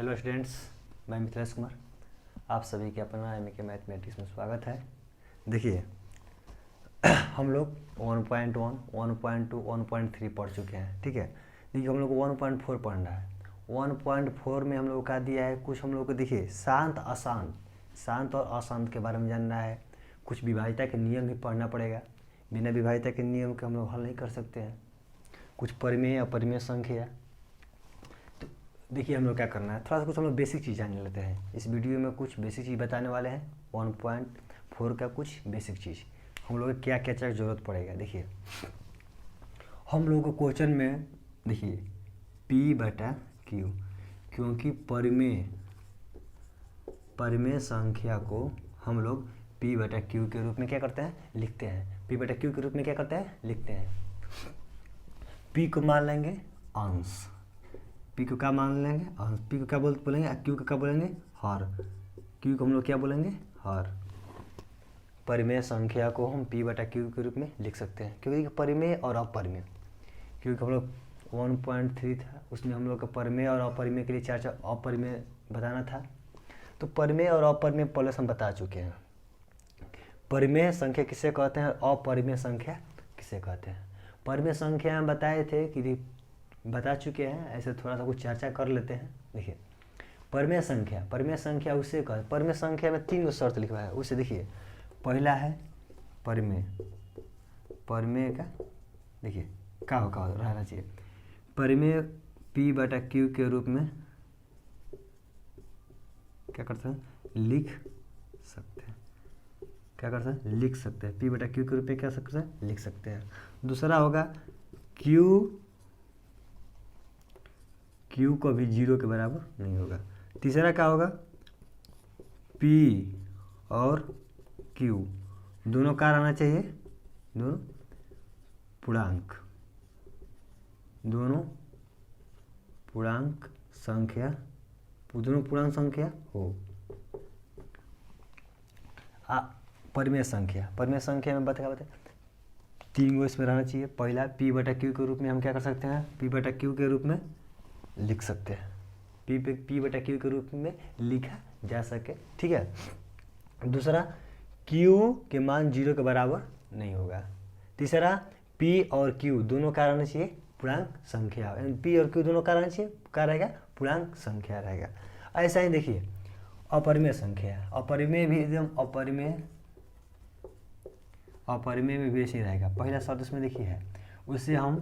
Hello students, मैं मिथिलेश कुमार। आप सभी के अपना एमके मैथमेटिक्स में स्वागत है। देखिए हम लोग 1.1, 1.2, 1.3 पढ़ चुके हैं। ठीक है, देखिए हम लोग को 1.4 पढ़ना है। 1.4 में हम लोग का दिया है कुछ, हम लोग को देखिए शांत अशांत, शांत और अशांत के बारे में जानना है। कुछ विभाज्यता के नियम भी पढ़ना पड़ेगा, बिना विभाज्यता के नियम के हम लोग हल नहीं कर सकते हैं। कुछ परिमेय अपरिमेय संख्या। देखिए हम लोग क्या करना है, थोड़ा सा कुछ हम लोग बेसिक चीज़ जान लेते हैं। इस वीडियो में कुछ बेसिक चीज़ बताने वाले हैं। 1.4 का कुछ बेसिक चीज़ हम लोग को क्या क्या चीज़ जरूरत पड़ेगा। देखिए हम लोगों को क्वेश्चन में देखिए P/Q, क्योंकि परिमेय संख्या को हम लोग P/Q के रूप में क्या करते हैं, लिखते हैं। P/Q के रूप में क्या करते हैं, लिखते हैं। P को मान लेंगे अंश, P को क्या मान लेंगे अंश, P को क्या बोलेंगे, Q को क्या बोलेंगे हर, Q को हम लोग क्या बोलेंगे हर। परिमेय संख्या को हम P/Q के रूप में लिख सकते हैं, क्योंकि परिमेय और अपरिमेय, क्योंकि हम लोग 1.3 था उसमें हम लोग का परिमेय और अपरिमेय के लिए चार अपरिमेय बताना था। तो परिमेय और अपरिमेय पहले हम बता चुके हैं। परिमेय संख्या किसे कहते हैं, अपरिमेय संख्या किसे कहते हैं। परिमेय संख्या हम बताए थे कि बता चुके हैं, ऐसे थोड़ा सा कुछ चर्चा कर लेते हैं। देखिए परिमेय संख्या उसे कहते हैं। परिमेय संख्या में 3 शर्त लिखा है उसे। देखिए पहला है परिमेय का देखिए क्या रहना चाहिए, परिमेय P/Q के रूप में क्या करते हैं, लिख सकते हैं। क्या करते हैं, लिख सकते हैं। P/Q के रूप में क्या सकते हैं, लिख सकते हैं। दूसरा होगा Q को भी 0 के बराबर नहीं होगा। तीसरा क्या होगा, P और Q दोनों का रहना चाहिए, दोनों पूर्णांक संख्या, दोनों पूर्णांक संख्या हो। परिमेय संख्या में बता 3 गो इसमें रहना चाहिए। पहला P/Q के रूप में हम क्या कर सकते हैं, P/Q के रूप में लिख सकते हैं। P/Q के रूप में लिखा जा सके। ठीक है। दूसरा Q के मान 0 के बराबर नहीं होगा। तीसरा P और Q दोनों का रहना चाहिए पूर्णांक संख्या। P और Q दोनों का रहना चाहिए, क्या रहेगा, पूर्णांक संख्या रहेगा। ऐसा ही देखिए अपरिमेय संख्या, अपरिमेय भी एकदम अपरिमेय में भी ऐसे ही रहेगा। पहला शब्द इसमें देखिए है, उसे हम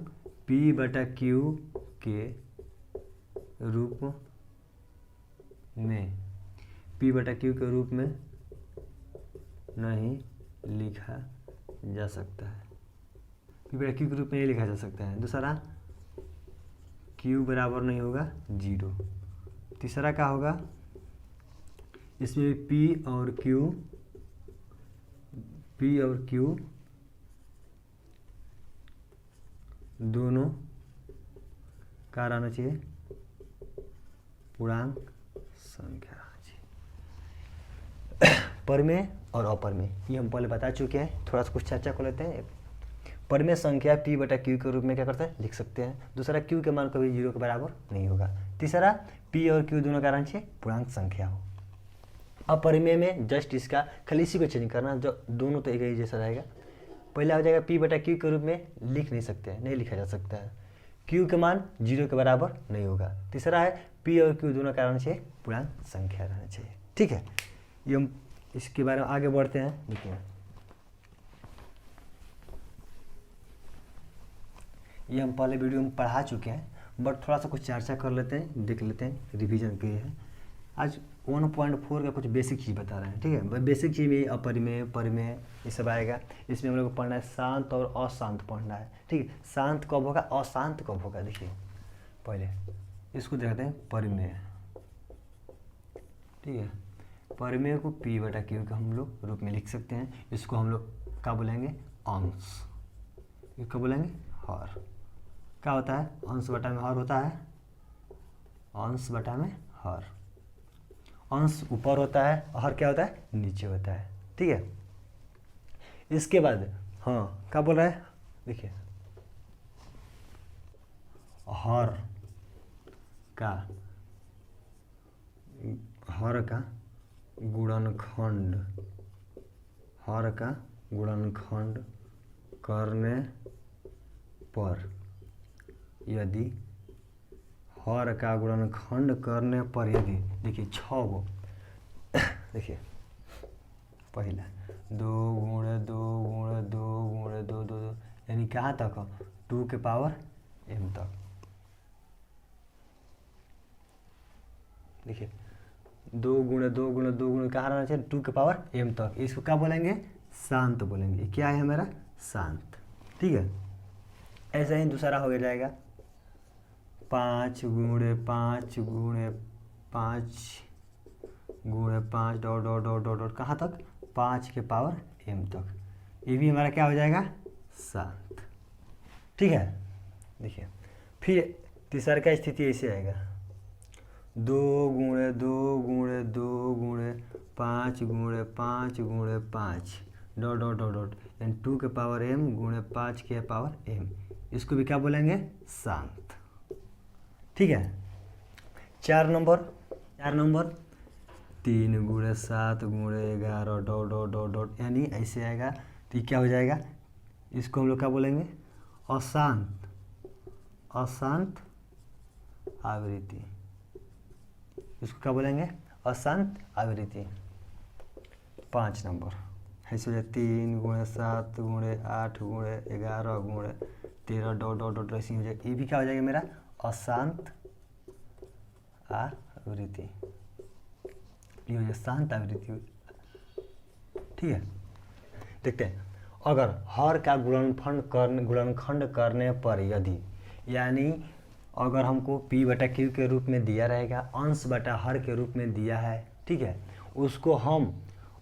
P/Q के रूप में नहीं लिखा जा सकता है। P/Q के रूप में नहीं लिखा जा सकता है। दूसरा Q बराबर नहीं होगा 0। तीसरा क्या होगा, इसमें P और Q दोनों का रहना चाहिए पूर्णांक संख्या। परिमेय और अपरिमेय ये हम पहले बता चुके हैं, थोड़ा सा कुछ चर्चा कर लेते हैं। परिमेय संख्या P/Q के रूप में क्या करते हैं, लिख सकते हैं। दूसरा Q के मान कभी 0 के बराबर नहीं होगा। तीसरा P और Q दोनों का रहना चाहिए पूर्णांक संख्या हो। अपरिमेय में जस्ट इसका खाली इसी को चेंज करना, जो दोनों तो एक ही जैसा रहेगा। पहला हो जाएगा P/Q के रूप में लिख नहीं सकते हैं, नहीं लिखा जा सकता है। Q के मान 0 के बराबर नहीं होगा। तीसरा है P और Q दोनों का रहना चाहिए पूर्णांक संख्या रहना चाहिए। ठीक है, ये हम इसके बारे में आगे बढ़ते हैं। देखिए ये हम पहले वीडियो में पढ़ा चुके हैं, बट थोड़ा सा कुछ चर्चा कर लेते हैं, देख लेते हैं, रिवीजन के लिए। आज 1.4 का कुछ बेसिक चीज़ बता रहे हैं। ठीक है, बेसिक चीज़ में अपरिमेय परिमेय ये सब आएगा। इसमें हम लोग को पढ़ना है शांत और अशांत पढ़ना है। ठीक है, शांत कब होगा, अशांत कब होगा। देखिए पहले इसको देखते हैं परिमेय। ठीक है, परिमेय को P/Q के हम लोग रूप में लिख सकते हैं। इसको हम लोग क्या बोलेंगे, अंश। क्या बोलेंगे, हर। क्या होता है, अंश बटा में हर होता है, अंश बटा में हर। अंश ऊपर होता है, हर क्या होता है, नीचे होता है। ठीक है, इसके बाद हाँ क्या बोल रहा है, देखिए हर का हर का गुणनखंड, हर का गुणनखंड करने पर, यदि हर का गुणनखंड करने पर यदि, देखिए 6 गो, देखिए पहला 2 गुणे 2 गुणे 2 गुणे 2 2 2 यानी कहाँ तक 2 के पावर m तक। देखिए 2 गुणे 2 गुणे 2 गुणे कहाँ रहना चाहिए 2 के पावर m तक। इसको क्या बोलेंगे शांत बोलेंगे। क्या है हमारा शांत। ठीक है, ऐसा ही दूसरा हो जाएगा 5 गुणे 5 गुणे 5 गुणे 5 dot dot dot dot dot कहाँ तक 5 के पावर m तक। ये भी हमारा क्या हो जाएगा शांत। ठीक है, देखिए फिर तीसरा का स्थिति ऐसे आएगा 2 गुणे 2 गुणे 2 गुणे 5 गुणे 5 गुणे 5 डॉट डॉट डॉट डॉट यानी 2 के पावर m गुणे 5 के पावर m। इसको भी क्या बोलेंगे शांत। ठीक है, 4 नंबर 3 गुणे 7 गुणे 11 डॉट डॉट डॉट डॉट यानी ऐसे आएगा। तो ये क्या हो जाएगा, इसको हम लोग क्या बोलेंगे अशांत, अशांत आवृत्ति। इसको क्या बोलेंगे अशांत आवृत्ति। 5 नंबर ऐसे हो जाए 3 गुणे 7 गुणे 8 गुणे 11 गुणे 13 डॉट डॉट डॉट ऐसे हो जाएगा। ये भी क्या हो जाएगा मेरा अशांत आवृत्ति। ये हो जाए शांत आवृत्ति। ठीक है, देखते हैं अगर हर का गुणनखंड करने पर यदि, यानी अगर हमको p बटा q के रूप में दिया रहेगा, अंश बटा हर के रूप में दिया है। ठीक है, उसको हम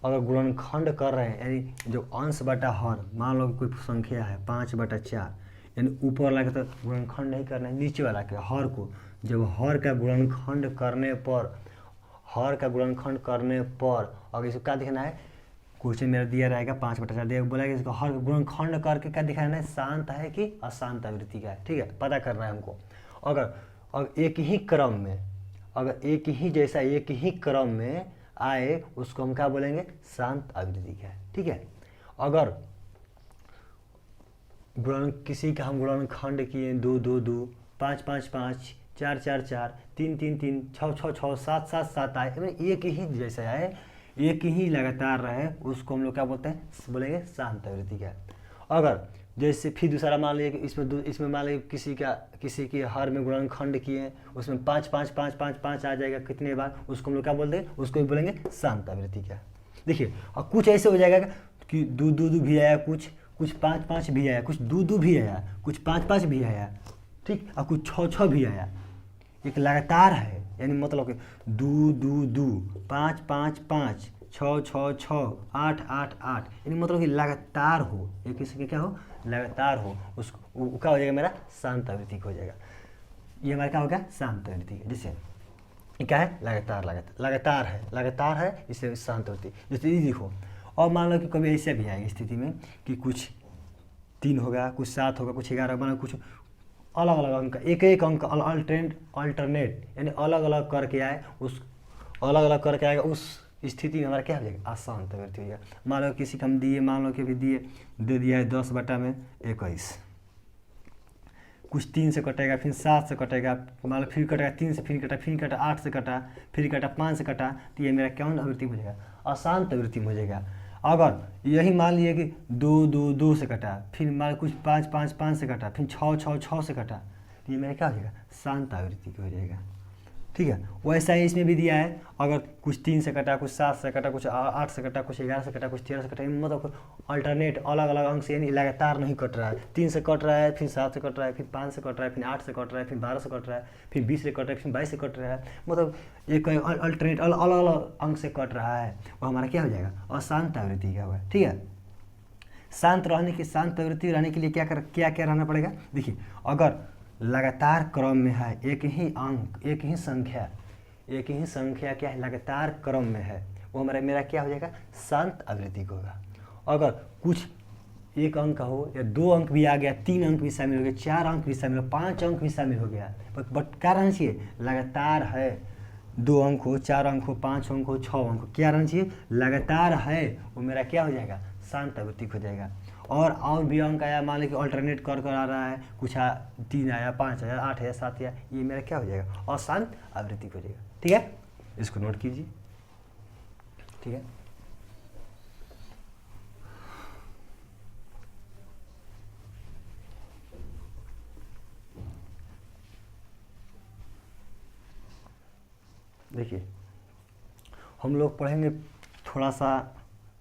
अगर गुणनखंड कर रहे हैं, यानी जो अंश बटा हर, मान लो कोई संख्या है 5 बटा 4, यानी ऊपर वाला के तो गुणनखंड नहीं करना है, नीचे वाला के हर को जब हर का गुणनखंड करने पर, हर का गुणनखंड करने पर अगर इसको क्या दिखाना है, क्वेश्चन मेरा दिया रहेगा 5 बटा 4 दिया, बोला कि इसको हर गुणनखंड करके क्या दिखाना है, शांत है कि अशांत आवृत्ति का है। ठीक है, पता करना है हमको। अगर एक ही क्रम में, अगर एक ही जैसा एक ही क्रम में आए उसको हम क्या बोलेंगे शांत आवृत्ति का है। ठीक है, अगर किसी का हम गुणनखंड किए 2 2 2 5 5 5 4 4 4 3 3 3 6 6 6 7 7 7 आए, एक ही जैसा आए, एक ही लगातार रहे, उसको हम लोग क्या बोलते हैं, बोलेंगे शांत आवृत्ति का। अगर जैसे फिर दूसरा मान लीजिए कि इसमें मान लीजिए किसी के हर में गुणनखंड किए, उसमें 5 5 5 5 5 आ जाएगा कितने बार, उसको हम लोग क्या बोलते हैं, उसको भी बोलेंगे शांत आवृत्ति का। देखिए और कुछ ऐसे हो जाएगा कि 2 2 2 भी आया, कुछ 5 5 भी आया, कुछ 2 2 भी आया, कुछ 5 5 भी आया। ठीक, और कुछ 6 6 भी आया। एक लगातार है, यानी मतलब कि 2 2 2 5 5 5 6 6 6 8 8 8, यानी मतलब कि लगातार हो, एक किसी के क्या हो लगातार हो, उसको क्या हो जाएगा मेरा शांत आवृत्ति हो जाएगा। ये हमारा क्या होगा शांत आवृत्ति। जैसे क्या है लगातार है इसलिए शांत आवृत्ति। जैसे ये देखो, और मान लो कि कभी ऐसे भी आएगी स्थिति में कि कुछ 3 होगा, कुछ 7 होगा, कुछ 11 होगा, कुछ अलग अलग अंक, एक एक अंक अल्टरनेट यानी अलग अलग करके आए, उस अलग अलग करके आएगा, उस स्थिति में हमारा क्या हो जाएगा अशांत आवृत्ति हो जाएगा। मान लो किसी को हम दिए, मान लो कि अभी दे दिया है 10 बटा में 21, कुछ 3 से कटेगा, फिर 7 से कटेगा, मान लो फिर कटेगा 3 से, फिर कटा 8 से कटा, फिर कटा 5 से कटा, तो ये मेरा कौन आवृत्ति हो जाएगा अशांत आवृत्ति हो जाएगा। अगर यही मान लिए कि 2 2 2 से कटा, फिर मान कुछ 5 5 5 से कटा, फिर 6 6 6 से कटा, तो ये मेरा क्या हो जाएगा शांत आवृत्ति हो जाएगा। ठीक है, वैसा ही इसमें भी दिया है, अगर कुछ 3 से कटा, कुछ 7 से कटा, कुछ 8 से कटा, कुछ 11 से कटा, कुछ 13 से कटा, मतलब अल्टरनेट अलग अलग अंक से, यानी लगातार नहीं कट रहा है। 3 से कट रहा है, फिर 7 से कट रहा है, फिर 5 से कट रहा है, फिर 8 से कट रहा है, फिर 12 से कट रहा है, फिर 20 से कट रहा है, फिर 22 से कट रहा है, मतलब एक अल्टरनेट अलग अलग अंक से कट रहा है, वो हमारा क्या हो जाएगा अशांत आवृत्ति का होगा। ठीक है, शांत आवृत्ति रहने के लिए क्या रहना पड़ेगा। देखिए अगर लगातार क्रम में है, एक ही अंक, एक ही संख्या क्या है लगातार क्रम में है, वो मेरा क्या हो जाएगा शांत आवृत्ति होगा। अगर कुछ एक अंक हो या 2 अंक भी आ गया, 3 अंक भी शामिल हो गया, 4 अंक भी शामिल हो, 5 अंक भी शामिल हो गया, बट क्या रहना चाहिए लगातार है, 2 अंक हो, 4 अंक हो, 5 अंक हो, 6 अंक हो, क्या रहना चाहिए, लगातार है वो मेरा क्या हो जाएगा, शांत आवृत्तिक हो जाएगा। और भी अंक आया, मान लीजिए अल्टरनेट कर आ रहा है, कुछ 3 आया, 5 आया, 8 आया, 7 आया, ये मेरा क्या हो जाएगा, अशांत आवृत्तिक हो जाएगा। ठीक है, इसको नोट कीजिए। ठीक है, देखिए हम लोग पढ़ेंगे, थोड़ा सा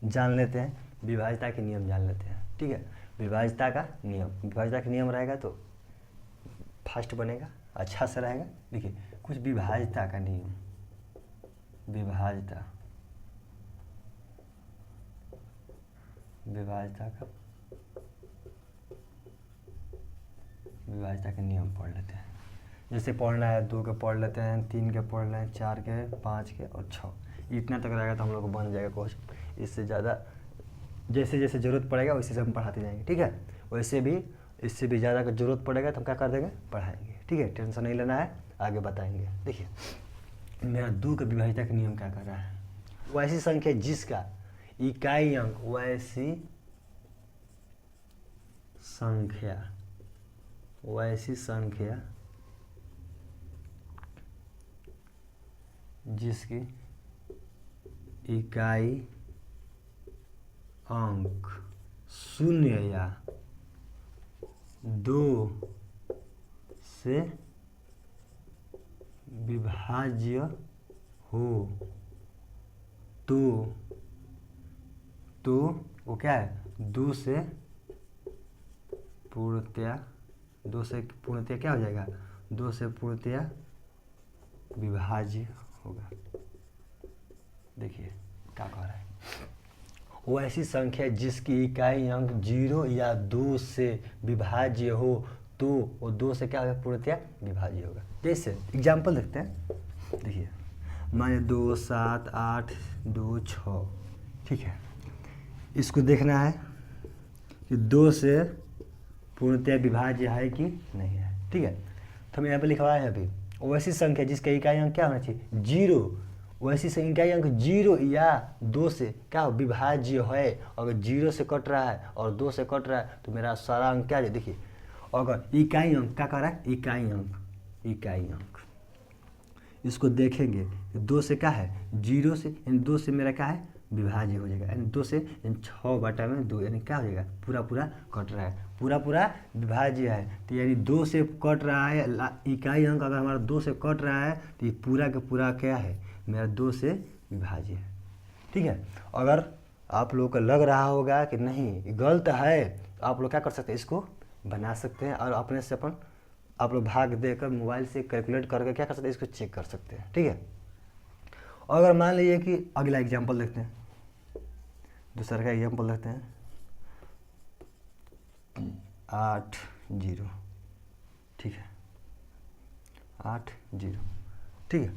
जान लेते हैं, विभाज्यता के नियम जान लेते हैं। ठीक है, विभाज्यता का नियम, विभाज्यता का नियम रहेगा तो फास्ट बनेगा, अच्छा से रहेगा। देखिए कुछ विभाज्यता का नियम, विभाज्यता का नियम पढ़ लेते हैं। जैसे पढ़ना है 2 के पढ़ लेते हैं, 3 के पढ़ लें, 4 के, 5 के और 6, इतना तक रहेगा तो हम लोग को बन जाएगा क्वेश्चन। इससे ज़्यादा जैसे जैसे ज़रूरत पड़ेगा वैसे से हम पढ़ाते जाएंगे। ठीक है, वैसे भी इससे भी ज़्यादा अगर ज़रूरत पड़ेगा तो हम क्या कर देंगे, पढ़ाएंगे। ठीक है, टेंशन नहीं लेना है, आगे बताएंगे। देखिए मेरा 2 का विभाज्यता का नियम क्या कर रहा है, वैसी संख्या जिसका इकाई अंक, वैसी संख्या जिसकी इकाई अंक 0 या 2 से विभाज्य हो तो वो क्या है, 2 से पूर्णतया क्या हो जाएगा, 2 से पूर्णतया विभाज्य होगा। देखिए क्या कह रहा है, वो ऐसी संख्या जिसकी इकाई अंक 0 या 2 से विभाज्य हो तो वो 2 से क्या होगा, पूर्णतया विभाज्य होगा। जैसे एग्जाम्पल देखते हैं, देखिए माने 2, 7, 8, 2, 6। ठीक है, इसको देखना है कि 2 से पूर्णतया विभाज्य है कि नहीं है। ठीक है, तो हम यहाँ पे लिखवाए हैं अभी, वैसी संख्या जिसका इकाई अंक क्या होना चाहिए, 0, वैसी संख्या इकाई अंक 0 या 2 से क्या विभाज्य है। अगर 0 से कट रहा है और 2 से कट रहा है तो मेरा सारा अंक क्या है, देखिए अगर इकाई अंक क्या कर रहा है, इकाई अंक इसको देखेंगे 2 से क्या है, 0 से, यानी 2 से मेरा क्या है, विभाज्य हो जाएगा, यानी 2 से 6/2, यानी क्या हो जाएगा, पूरा कट रहा है, पूरा विभाज्य है। तो यानी 2 से कट रहा है इकाई अंक, अगर हमारा 2 से कट रहा है तो ये पूरा का पूरा क्या है, मेरा 2 से विभाज्य है। ठीक है, अगर आप लोग को लग रहा होगा कि नहीं गलत है तो आप लोग क्या कर सकते हैं, इसको बना सकते हैं और अपने से आप लोग भाग देकर मोबाइल से कैलकुलेट करके क्या कर सकते हैं, इसको चेक कर सकते हैं। ठीक है, अगर मान लीजिए कि अगला एग्जाम्पल देखते हैं, दूसरा का एग्जाम्पल देखते हैं, 8, 0। ठीक है, 8, 0। ठीक है,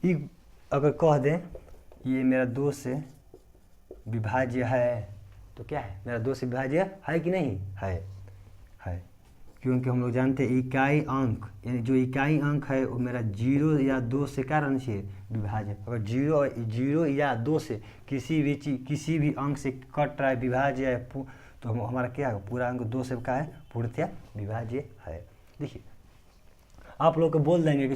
ये अगर कह दें ये मेरा 2 से विभाज्य है तो क्या है, मेरा 2 से विभाज्य है कि नहीं है, क्योंकि हम लोग जानते हैं इकाई अंक, यानी जो इकाई अंक है वो मेरा 0 या 2 से क्या रहना चाहिए, विभाज्य। अगर 0 या 2 से किसी भी अंक से कट रहा है, विभाज्य है, तो हमारा क्या है, पूरा अंक 2 से क्या है, पूर्णतया विभाज्य है। देखिए आप लोग को बोल देंगे कि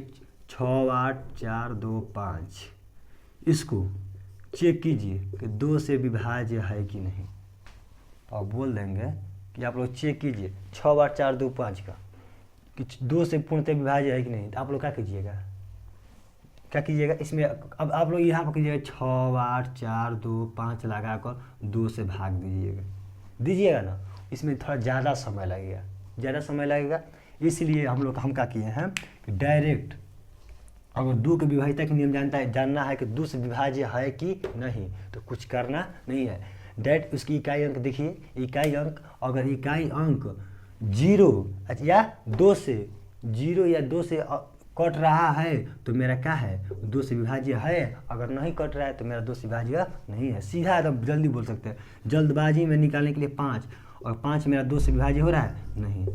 6, 8, 4, 2, 5, इसको चेक कीजिए कि 2 से विभाज्य है कि नहीं। और बोल देंगे कि आप लोग चेक कीजिए 6, 8, 4, 2, 5 का कि 2 से पूर्णतः विभाज्य है कि नहीं। तो आप लोग क्या कीजिएगा, इसमें अब आप लोग यहाँ पर कीजिएगा 6, 8, 4, 2, 5 लगाकर 2 से भाग दीजिएगा ना, इसमें थोड़ा ज़्यादा समय लगेगा, इसलिए हम क्या किए हैं कि डायरेक्ट अगर 2 के विभाज्यता के नियम जानना है कि 2 से विभाज्य है कि नहीं, तो कुछ करना नहीं है, डायरेक्ट उसकी इकाई अंक देखिए, इकाई अंक अगर इकाई अंक 0 या 2 से कट रहा है तो मेरा क्या है, 2 से विभाज्य है। अगर नहीं कट रहा है तो मेरा 2 से विभाज्य नहीं है। सीधा एकदम जल्दी बोल सकते हैं, जल्दबाजी में निकालने के लिए 5, और 5 मेरा 2 से विभाज्य हो रहा है नहीं,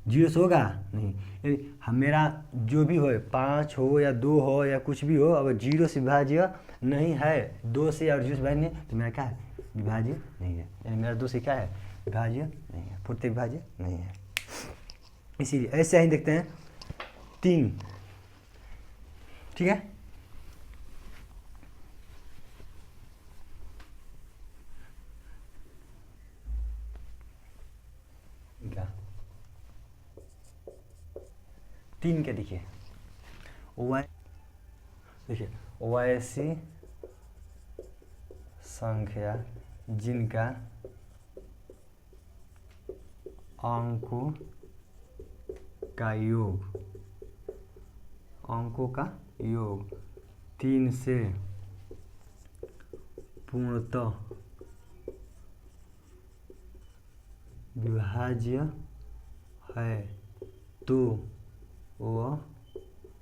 जीरो से होगा नहीं। मेरा जो भी हो, 5 हो या 2 हो या कुछ भी हो, अगर जीरो से विभाज्य नहीं है, 2 से और जीरो से विभाज्य नहीं, तो मेरा क्या है, विभाज्य नहीं है। यानी मेरा 2 से क्या है, विभाज्य नहीं है, पूर्णतः विभाज्य नहीं है। इसीलिए ऐसे ही देखते हैं 3, ठीक है। क्या 3 क्या देखिए, वाई, देखिए वैसी संख्या जिनका अंकों का योग, अंकों का योग 3 से पूर्णतः विभाज्य है, तो वह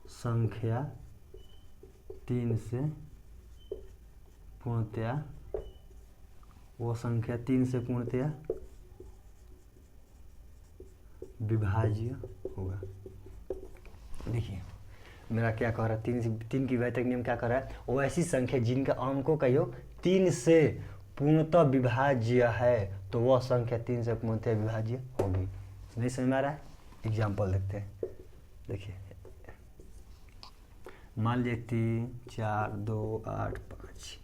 संख्या 3 से पूर्णतया, वो संख्या 3 से पूर्णतया विभाज्य होगा। देखिए मेरा क्या कह रहा है, 3 की वैतनिक नियम क्या कर रहा है, वो ऐसी संख्या जिनका अंकों का योग 3 से पूर्णतः विभाज्य है, तो वह संख्या 3 से पूर्णतः विभाज्य होगी। नहीं समझ में आ रहा है? एग्जाम्पल देखते हैं। देखिए मान लीजिए 3, 4, 2, 8, 5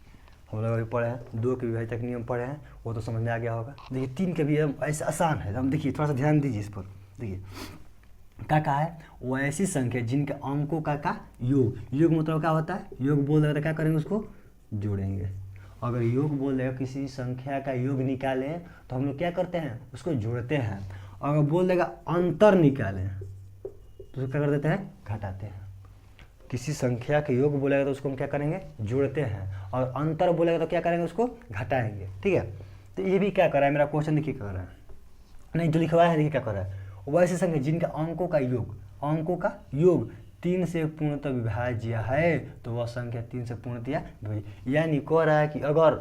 हम लोग अभी पढ़े हैं, 2 के विभाज्य तक नियम पढ़े हैं, वो तो समझ में आ गया होगा। देखिए 3 के भी ऐसा आसान है, हम देखिए थोड़ा सा ध्यान दीजिए इस पर। देखिए क्या कहा है, वो ऐसी संख्या जिनके अंकों का योग, योग मतलब क्या होता है, योग बोल देगा तो क्या करेंगे, उसको जोड़ेंगे। अगर योग बोल देगा किसी संख्या का योग निकालें तो हम लोग क्या करते हैं, उसको जोड़ते हैं। अगर बोल देगा अंतर निकालें तो उसको क्या कर देते हैं, घटाते हैं। किसी संख्या के योग बोलेगा तो उसको हम क्या करेंगे, जोड़ते हैं, और अंतर बोलेगा तो क्या करेंगे, उसको घटाएंगे। ठीक है, तो ये भी क्या कर रहा है, मेरा क्वेश्चन देखिए कर रहा है, नहीं जो लिखवाया है देखिए क्या कर रहा है, वैसे संख्या जिनका अंकों का योग, अंकों का योग 3 से पूर्णतः विभाज्य है, तो वह संख्या 3 से पूर्णतः विभाज्य। यानी कह रहा है कि अगर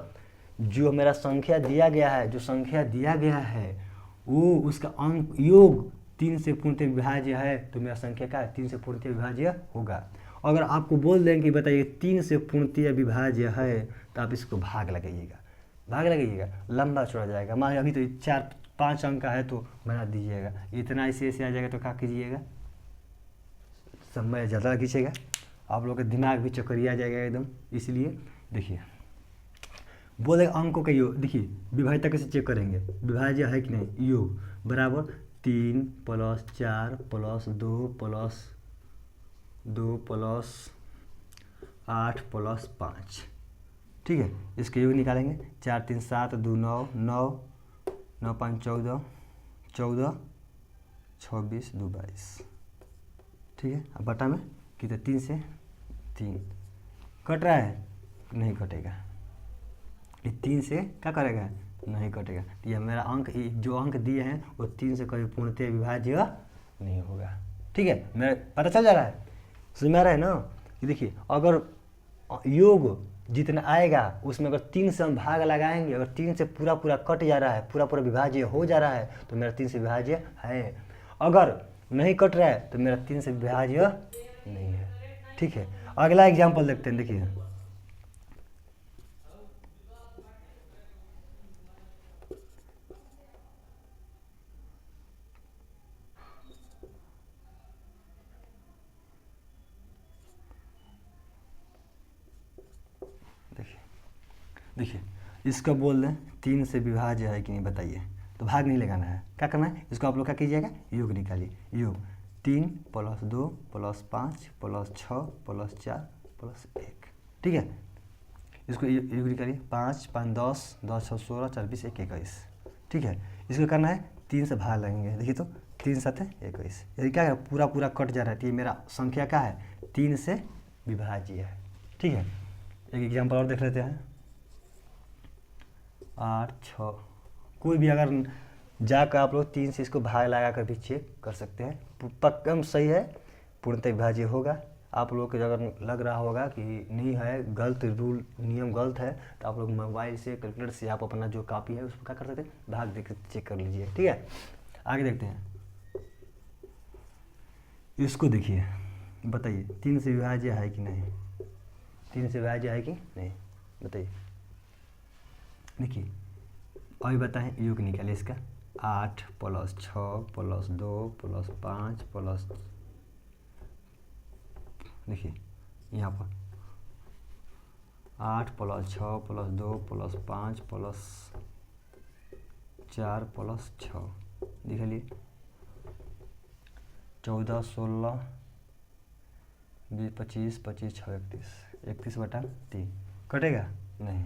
जो मेरा संख्या दिया गया है, जो संख्या दिया गया है वो उसका अंक योग 3 से पूर्णतः विभाज्य है, तो मेरा संख्या का 3 से पूर्णतः विभाज्य होगा। अगर आपको बोल देंगे कि बताइए 3 से पूर्णतः विभाज्य है, तो आप इसको भाग लगाइएगा, भाग लगाइएगा, लंबा चौड़ा जाएगा। मान अभी तो 4-5 अंक का है तो बना दीजिएगा, इतना ऐसे ऐसे आ जाएगा तो क्या कीजिएगा, समय ज़्यादा खींचेगा, आप लोग का दिमाग भी चक्करिया जाएगा एकदम। इसलिए देखिए बोले अंकों का योग, देखिए विभाज्यता कैसे चेक करेंगे, विभाज्य है कि नहीं, योग बराबर 3 + 4 + 2 + 2 + 8 + 5, ठीक है। इसके योग निकालेंगे, 4 3 7 2 9 9 9 5 14 14 26 2 22, ठीक है। अब बटा में कितने, 3 से 3 कट रहा है, नहीं कटेगा, ये 3 से क्या करेगा, नहीं कटेगा। तो ये मेरा अंक, जो अंक दिए हैं वो 3 से कभी पूर्णतः विभाज्य नहीं होगा। ठीक है, मेरा पता चल जा रहा है, समझ में आ रहा है ना। कि देखिए अगर योग जितना आएगा उसमें अगर 3 से हम भाग लगाएंगे, अगर 3 से पूरा पूरा कट जा रहा है, पूरा पूरा विभाज्य हो जा रहा है, तो मेरा 3 से विभाज्य है। अगर नहीं कट रहा है तो मेरा 3 से विभाज्य नहीं है। ठीक है, अगला एग्जाम्पल देखते हैं। देखिए देखिए इसका बोल दें 3 से विभाज्य है कि नहीं बताइए, तो भाग नहीं लगाना है, क्या करना है, इसको आप लोग क्या कीजिएगा, योग निकालिए। योग 3 + 2 + 5 + 6 + 4 + 1, ठीक है। इसको योग निकालिए, 5 5 10 10 6 16 4 20 1 21, ठीक है। इसको करना है 3 से भाग लगेंगे, देखिए तो 3 7 21, यदि क्या है पूरा पूरा कट जा रहा है, तो ये मेरा संख्या क्या है, 3 से विभाज्य है। ठीक है, एक एग्जाम्पल और देख लेते हैं। 8 6, कोई भी अगर जाकर आप लोग 3 से इसको भाग लगा कर भी चेक कर सकते हैं, पक्का सही है, पूर्णतः विभाज्य होगा। आप लोग को अगर लग रहा होगा कि नहीं है, गलत रूल नियम गलत है, तो आप लोग मोबाइल से कैलकुलेटर से आप अपना जो कॉपी है उसको क्या कर सकते हैं, भाग देकर चेक कर लीजिए। ठीक है, आगे देखते हैं। इसको देखिए, बताइए 3 से विभाज्य है कि नहीं, 3 से विभाज्य है कि नहीं, बताइए। देखिए अभी बताएं, योग निकालिए इसका। 8 + 6 + 2 + 5 प्लस, देखिए यहाँ पर 8 + 6 + 2 + 5 + 4 + 6, देखिए 14 16 20 25 25 6 31, 31/3 कटेगा नहीं,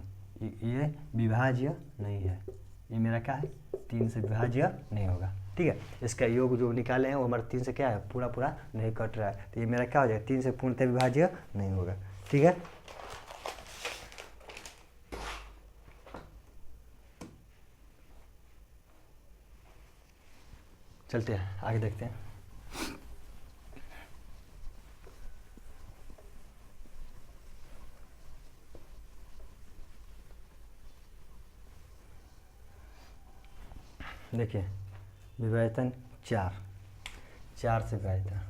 ये विभाज्य नहीं है, ये मेरा क्या है, 3 से विभाज्य नहीं होगा। ठीक है, इसका योग जो निकाले हैं वो हमारा 3 से क्या है, पूरा पूरा नहीं कट रहा है, तो ये मेरा क्या हो जाएगा, 3 से पूर्णतः विभाज्य नहीं होगा। ठीक है, चलते हैं आगे देखते हैं। देखिए विभाजन 4 से विभाजित है।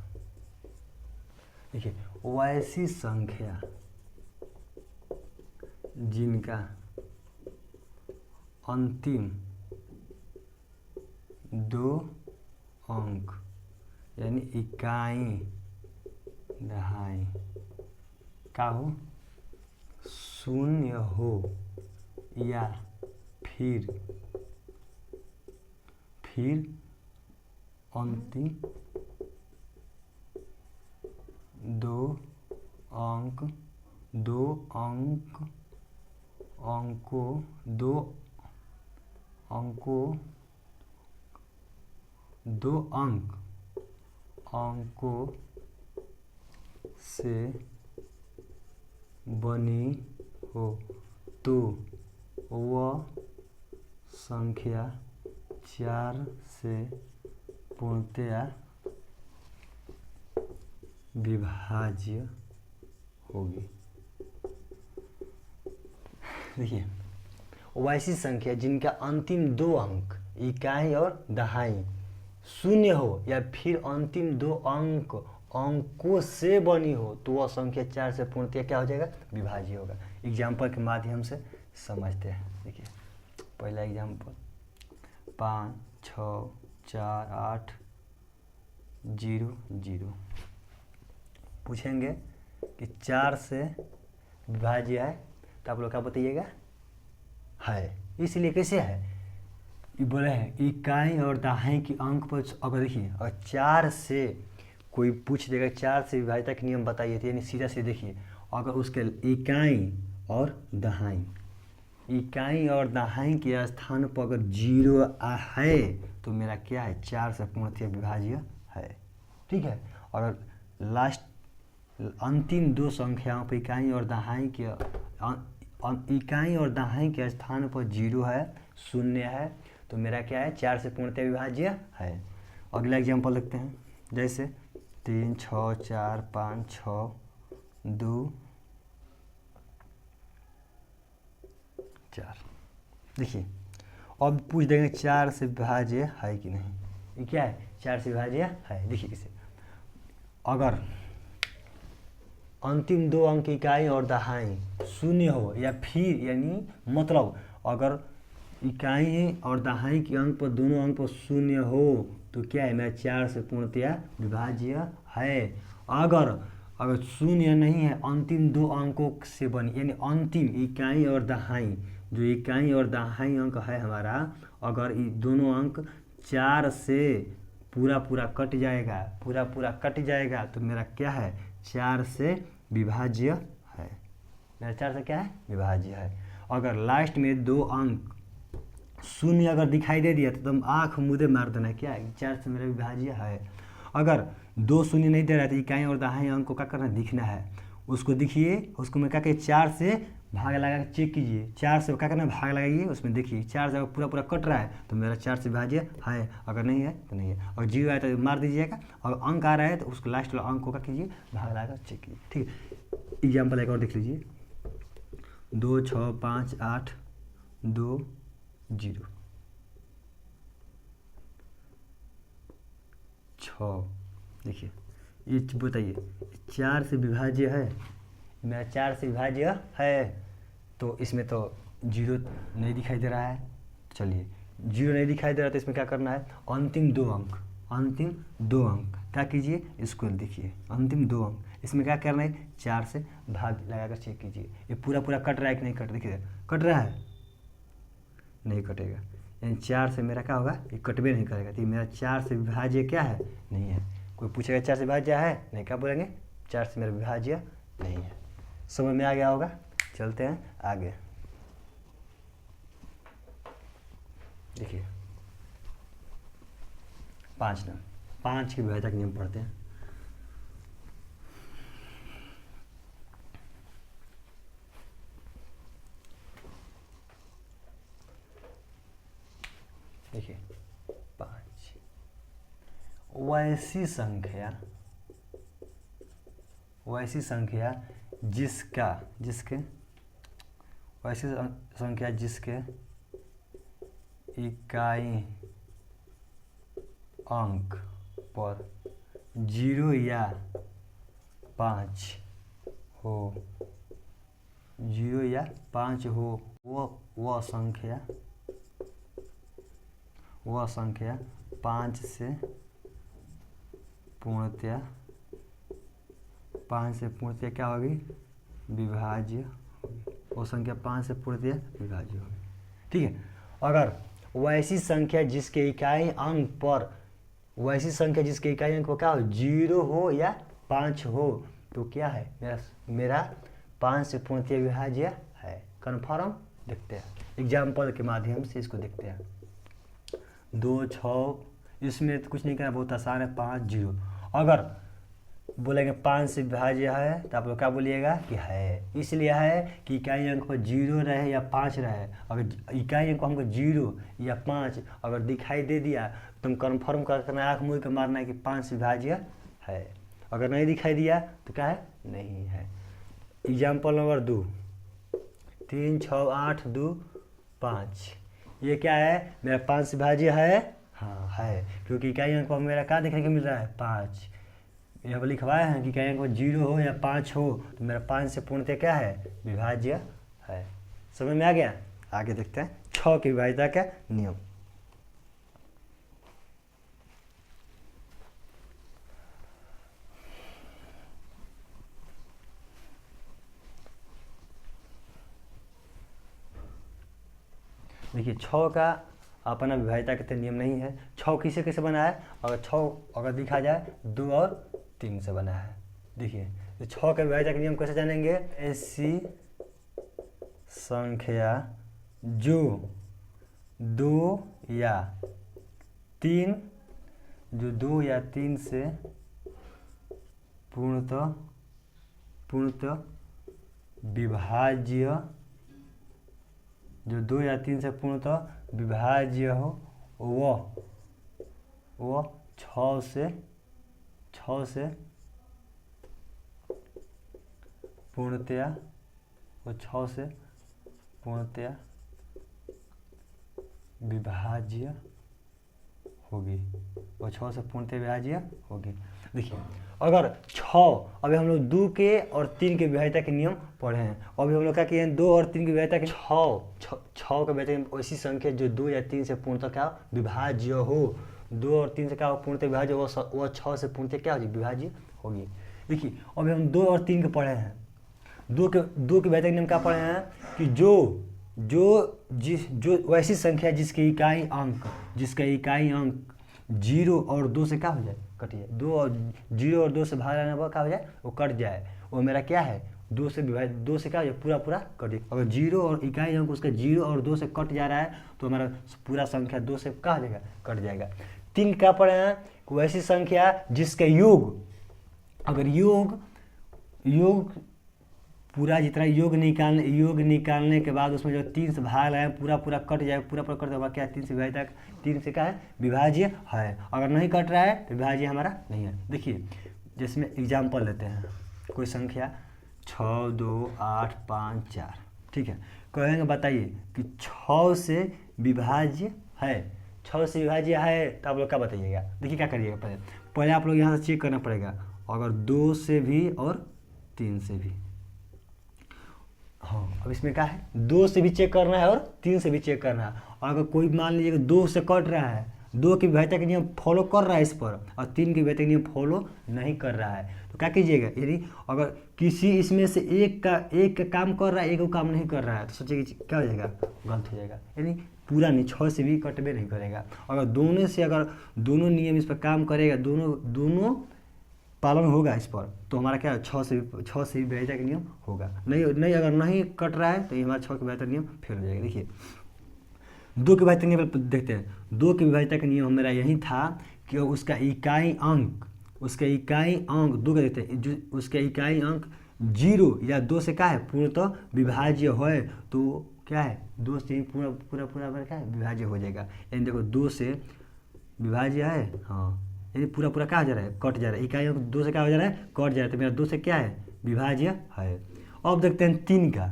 देखिए वैसी संख्या जिनका अंतिम 2 अंक यानी इकाई दहाई का हो, शून्य हो या फिर अंतिम 2 अंकों 2 अंकों से बनी हो तो वह संख्या 4 से पूर्णतया विभाज्य होगी। देखिए वैसी संख्या जिनका अंतिम 2 अंक इकाई और दहाई शून्य हो या फिर अंतिम 2 अंकों से बनी हो तो वह संख्या 4 से पूर्णतया क्या हो जाएगा, विभाज्य होगा। एग्जाम्पल के माध्यम से समझते हैं। देखिए पहला एग्जाम्पल 5 6 4 8 0 0, पूछेंगे कि 4 से विभाज्य है, तो आप लोग क्या बताइएगा, है। इसलिए कैसे है, ये बोले हैं इकाई और दहाई की अंक पर, अगर देखिए अगर 4 से कोई पूछ देगा 4 से विभाज्यता के नियम बताइए, तो यानी सीधा से देखिए अगर उसके इकाई और दहाई के स्थान पर अगर 0 है तो मेरा क्या है, 4 से पूर्णतः विभाज्य है। ठीक है, अगर लास्ट अंतिम 2 संख्याओं पर इकाई और दहाई के स्थान पर 0 है, शून्य है, तो मेरा क्या है, 4 से पूर्णतः विभाज्य है। अगला एग्जाम्पल देखते हैं, जैसे 3 6 4 5 6 2 4। देखिए अब पूछ देंगे 4 से विभाज्य है कि नहीं, ये क्या है, 4 से विभाज्य है। देखिए इसे अगर अंतिम 2 अंक इकाई और दहाई शून्य हो या फिर यानी मतलब अगर इकाई और दहाई के अंक पर दोनों अंक पर शून्य हो तो क्या है, मेरा 4 से पूर्णतया विभाज्य है। अगर शून्य नहीं है, अंतिम 2 अंकों से बनी यानी अंतिम इकाई और दहाई, जो इकाई और दहाई अंक है हमारा, अगर ये दोनों अंक 4 से पूरा कट जाएगा तो मेरा क्या है, 4 से विभाज्य है। मेरा 4 से क्या है, विभाज्य है। अगर लास्ट में 2 अंक शून्य अगर दिखाई दे दिया तो तुम आँख मुदे मार देना, क्या है, 4 से मेरा विभाज्य है। अगर 2 शून्य नहीं दे रहा है तो इकाई और दहाई अंक को क्या करना, दिखना है, उसको दिखिए, उसको मैं क्या कहिए 4 से भाग लगा के चेक कीजिए, 4 से क्या करना, भाग लगाइए, उसमें देखिए 4 से अगर पूरा कट रहा है तो मेरा 4 से विभाज्य है, अगर नहीं है तो नहीं है। और 0 आया तो मार दीजिएगा, और अंक आ रहा है तो उसको लास्ट वाला अंक को क्या कीजिए, भाग लगा कर चेक कीजिए। ठीक है, एग्जाम्पल एक और देख लीजिए, 2 6 5 8 2 0 6। देखिए ये बताइए 4 से विभाज्य है, मेरा 4 से विभाज्य है, तो इसमें तो 0 नहीं दिखाई दे रहा है। चलिए 0 नहीं दिखाई दे रहा तो इसमें क्या करना है, अंतिम 2 अंक, अंतिम 2 अंक क्या कीजिए, इसको देखिए अंतिम 2 अंक, इसमें क्या करना है, 4 से भाग लगाकर चेक कीजिए ये पूरा पूरा कट रहा है कि नहीं कट, देखिए कट रहा है, नहीं कटेगा, यानी 4 से मेरा क्या होगा, ये कटबे नहीं करेगा, तो ये मेरा 4 से विभाज्य क्या है, नहीं है। कोई पूछेगा 4 से विभाज्य है, नहीं, क्या बोलेंगे 4 से मेरा विभाज्य नहीं है। समझ में आ गया होगा। चलते हैं आगे, देखिए 5 के विभाज्य का नियम पढ़ते हैं। देखिए 5 वैसी संख्या जिसके इकाई अंक पर 0 या 5 हो, 0 या 5 हो, वह संख्या 5 से पूर्णतया क्या होगी, विभाज्य होगी। वो संख्या 5 से पूर्णतया विभाज्य होगी। ठीक है, अगर वैसी संख्या जिसके इकाई अंक पर क्या हो, 0 हो या 5 हो, तो क्या है, मेरा 5 से पूर्णतया विभाज्य है। कन्फर्म, देखते हैं एग्जाम्पल के माध्यम से इसको देखते हैं। 2, 6, इसमें तो कुछ नहीं करना, बहुत आसान है, 5, 0। अगर बोलेंगे 5 से विभाज्य है तो आप लोग क्या बोलिएगा कि है, इसलिए है कि इकाई अंक पर 0 रहे या 5 रहे। अगर इकाई अंक हमको 0 या 5 अगर दिखाई दे दिया तो तुम कन्फर्म करना, आँख मूंद के मारना है कि 5 से विभाज्य है। अगर नहीं दिखाई दिया तो क्या है, नहीं है। एग्जाम्पल नंबर 2, 3, 6, 8, 2, 5, ये क्या है, मेरा 5 से विभाज्य है, हाँ है, क्योंकि इकाई अंक पर मेरा क्या देखने को मिल रहा है, 5। यहाँ पर लिखवाया है कि इकाई अंक पर 0 हो या 5 हो, तो मेरा 5 से पूर्णतः क्या है, विभाज्य है। समझ में आ गया। आगे देखते हैं 6 की विभाज्यता का नियम। देखिए 6 का अपना विभाज्यता के नियम नहीं है। 6 किसे कैसे बना है, अगर 6 अगर दिखा जाए 2 और 3 से बना है। देखिए तो 6 का विभाज्यता के नियम कैसे जानेंगे, ऐसी संख्या जो 2 या 3 से पूर्णतः विभाज्य, जो 2 या 3 से पूर्णतः विभाज्य हो, वो 6 से पूर्णतया विभाज्य होगी, वो 6 से पूर्णतया विभाज्य होगी। देखिए अगर 6, अभी हम लोग 2 के और 3 के विभाज्यता के नियम पढ़े हैं। अभी हम लोग क्या किए हैं, 2 और 3 की विभाज्यता के 6 का विभाज्यता ऐसी संख्या जो 2 या 3 से पूर्णतः क्या विभाज्य हो, 2 और 3 से क्या पूर्णतः विभाज्य, वो 6 से पूर्णतः क्या होगी, विभाज्य होगी। देखिए अभी हम 2 और 3 के पढ़े हैं। 2 के विभाज्यता के नियम क्या पढ़े हैं कि जो वैसी संख्या जिसके इकाई अंक 0 और 2 से क्या हो जाए, कट जाए। 0 और 2 से भाग लेने पर क्या हो जाए, वो कट जाए। वो मेरा क्या है, 2 से क्या हो जाए, पूरा कट जाए। अगर 0 और इकाई अंक उसका 0 और 2 से कट जा रहा है तो हमारा पूरा संख्या 2 से क्या हो जाएगा, कट जाएगा। 3 क्या पढ़े हैं, वैसी संख्या जिसके योग, अगर योग पूरा जितना योग निकालने के बाद उसमें जो 3 से भाग लगाए पूरा कट जाए, पूरा कट जाएगा, क्या 3 से विभाज्य, 3 से क्या है, विभाज्य है। अगर नहीं कट रहा है तो विभाज्य हमारा नहीं है। देखिए जिसमें एग्जाम्पल लेते हैं, कोई संख्या 6, 2, 8, 5, 4, ठीक है, कहेंगे बताइए कि 6 से विभाज्य है, 6 से विभाज्य है, तो आप लोग क्या बताइएगा। देखिए क्या करिएगा, पहले आप लोग यहाँ से चेक करना पड़ेगा। अगर 2 से भी और 3 से भी। हाँ, अब इसमें क्या है, 2 से भी चेक करना है और 3 से भी चेक करना है। और अगर कोई मान लीजिए कि 2 से कट रहा है, 2 की विभाज्यता के नियम फॉलो कर रहा है इस पर, और 3 की विभाज्यता के नियम फॉलो नहीं कर रहा है, तो क्या कीजिएगा, यदि अगर किसी इसमें से एक का काम कर रहा है, एक को काम नहीं कर रहा है, तो सोचिए कि क्या हो जाएगा, गलत हो जाएगा। यानी पूरा नहीं, 6 से भी कटबे नहीं करेगा। अगर दोनों से, अगर दोनों नियम इस पर काम करेगा, दोनों पालन होगा इस पर, तो हमारा क्या है, 6 से भी विभाज्यता का नियम होगा। नहीं अगर नहीं कट रहा है तो ये हमारा 6 की विभाज्यता का नियम फेल हो जाएगा। देखिए 2 की विभाज्यता नियम देखते हैं। 2 की विभाज्यता का नियम मेरा यही था कि उसका इकाई अंक 2 का देखते हैं, जो उसका इकाई अंक 0 या 2 से क्या है, पूर्णतः विभाज्य है, तो क्या है, 2 से पूरा क्या है, विभाज्य हो जाएगा। यानी देखो 2 से विभाज्य है, हाँ, यानी पूरा क्या हो जा रहा है, कट जा रहा है। इकाई अंक 2 से क्या हो जा रहा है, कट जा रहा है, तो मेरा 2 से क्या है, विभाज्य है। अब देखते हैं 3 का।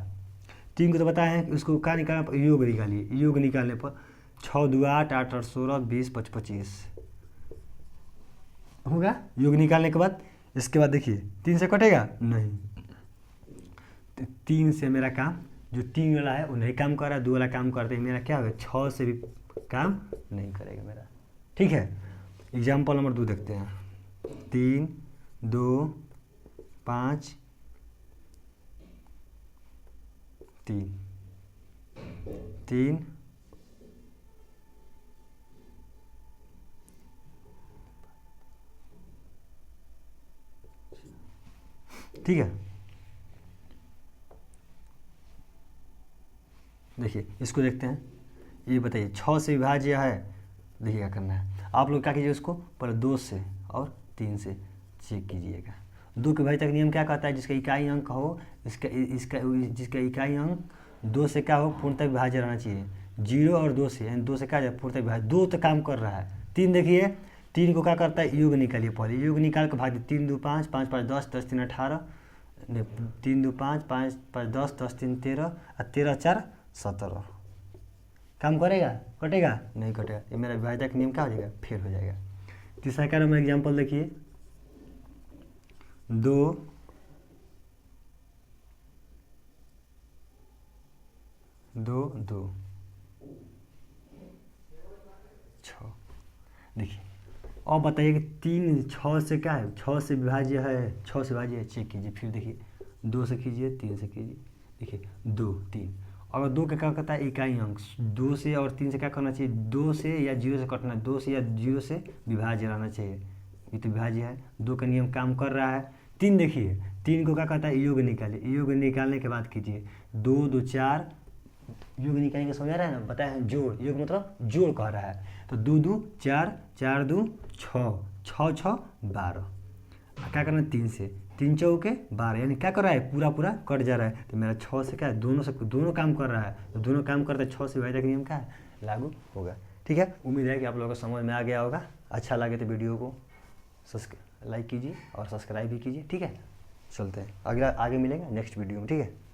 3 को तो बताया है कि उसको क्या निकालना, योग निकालिए। योग निकालने पर 6 2 8 8 8 16 20 25 होगा। योग निकालने के बाद इसके बाद देखिए 3 से कटेगा नहीं, तो 3 से मेरा काम, जो 3 वाला है वो नहीं काम कर रहा है, 2 वाला काम करते हैं, मेरा क्या होगा, 6 से भी काम नहीं करेगा मेरा। ठीक है, एग्जाम्पल नंबर 2 देखते हैं। 3 2 5 3 3 ठीक है। देखिए इसको देखते हैं, ये बताइए 6 से विभाज्य है। देखिए क्या करना है, आप लोग क्या कीजिए, उसको पहले 2 से और 3 से चेक कीजिएगा। 2 के विभाज्यता का नियम क्या कहता है, जिसका इकाई अंक हो, जिसका इकाई अंक 2 से क्या हो, पूर्णतः विभाज्य रहना चाहिए। 0 और 2 से, यानी 2 से क्या जाए, पूर्णतः विभाज्य। 2 तो काम कर रहा है। 3 देखिए, 3 को क्या करता है, योग निकालिए पहले। योग निकाल के भाग 3 2 5 5 5 10 10 3 18 3 2 5 5 5 10 10 3 13 और 13 4 17 काम करेगा, कटेगा नहीं कटेगा। ये मेरा विभाज्यता का नियम क्या हो जाएगा, फेल हो जाएगा। तीसरा का नंबर एग्जाम्पल देखिए, 2 2 2 6। देखिए अब बताइए कि 3 6 से क्या है, 6 से विभाज्य है, 6 से विभाज्य है, चेक कीजिए। फिर देखिए 2 से कीजिए, 3 से कीजिए। देखिए 2 3, अगर 2 का क्या करता है, इकाई अंक 2 से और 3 से क्या करना चाहिए, 2 से या 0 से कटना, 2 से या 0 से विभाज्य रहना चाहिए। ये तो विभाज्य है, 2 का नियम काम कर रहा है। 3 देखिए, 3 को क्या कहता है, योग निकालिए। योग निकालने के बाद कीजिए 2 2 4, योग निकालने का समझ आ रहा है ना, बताया है जोड़, योग मतलब जोड़ कह रहा है। तो 2 2 4 4 2 6 6 6 12, क्या करना है, 3 से 3 चौके 12, यानी क्या कर रहा है, पूरा कट जा रहा है। तो मेरा 6 से क्या है, दोनों काम कर रहा है, तो दोनों काम करते 6 से विभाज्यता का नियम क्या है, लागू होगा। ठीक है, उम्मीद है कि आप लोगों को समझ में आ गया होगा। अच्छा लगे तो वीडियो को लाइक कीजिए और सब्सक्राइब भी कीजिए। ठीक है, चलते हैं आगे मिलेंगे नेक्स्ट वीडियो में। ठीक है।